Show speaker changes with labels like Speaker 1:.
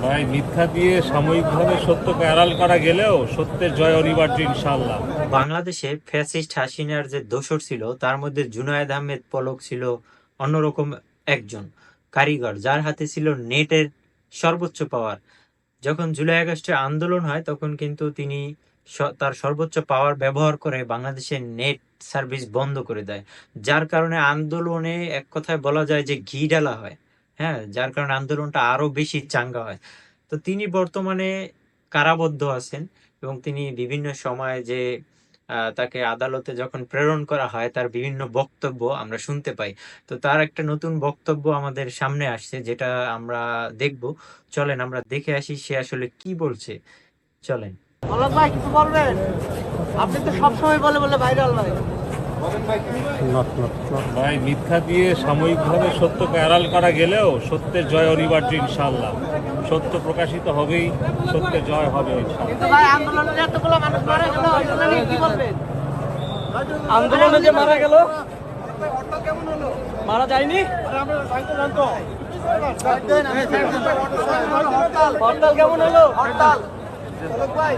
Speaker 1: ভাই, মিথ্যা দিয়ে সাময়িকভাবে সত্যকে আড়াল করা গেলেও সত্যের জয় অনিবার্য ইনশাআল্লাহ।
Speaker 2: বাংলাদেশে ফ্যাসিস্ট হাসিনার যে দোসর ছিল তার মধ্যে জুনায়েদ আহমেদ পলক ছিল অন্যরকম একজন কারিগর, যার হাতে ছিল নেটের সর্বোচ্চ পাওয়ার। যখন জুলাই আগস্টের আন্দোলন হয় তখন কিন্তু তিনি তার সর্বোচ্চ পাওয়ার ব্যবহার করে বাংলাদেশের নেট সার্ভিস বন্ধ করে দেয়, যার কারণে আন্দোলনে এক কথায় বলা যায় যে ঘি ঢালা হয়। হ্যাঁ, যার কারণে আন্দোলনটা আরো বেশি চাঙ্গা হয়। তো তিনি বর্তমানে কারাবদ্ধ আছেন এবং তিনি বিভিন্ন সময় যে তাকে আদালতে যখন প্রেরণ করা হয় তার বিভিন্ন বক্তব্য আমরা শুনতে পাই। তো তার একটা নতুন বক্তব্য আমাদের সামনে আসছে, যেটা আমরা দেখব। চলেন আমরা দেখে আসি সে আসলে কি বলছে। চলেন।
Speaker 3: পলক ভাই কিছু বলবেন? আপনি তো সবসময় বলে বলে ভাইরাল ভাই।
Speaker 1: ভাই, মিথ্যা দিয়ে সাময়িকভাবে সত্যকে আড়াল করা গেলেও সত্যের জয় অনিবার্য ইনশাআল্লাহ। সত্য প্রকাশিত হবেই, সত্যের জয় হবে ইনশাআল্লাহ।
Speaker 3: কিন্তু ভাই আন্দোলনে এতগুলো মানুষ মারা গেল, এগুলো নিয়ে কি বলবেন?
Speaker 4: আন্দোলনে যে মারা গেল, মারা যায়নি। হরতাল কেমন হলো?
Speaker 3: হরতাল। পলক ভাই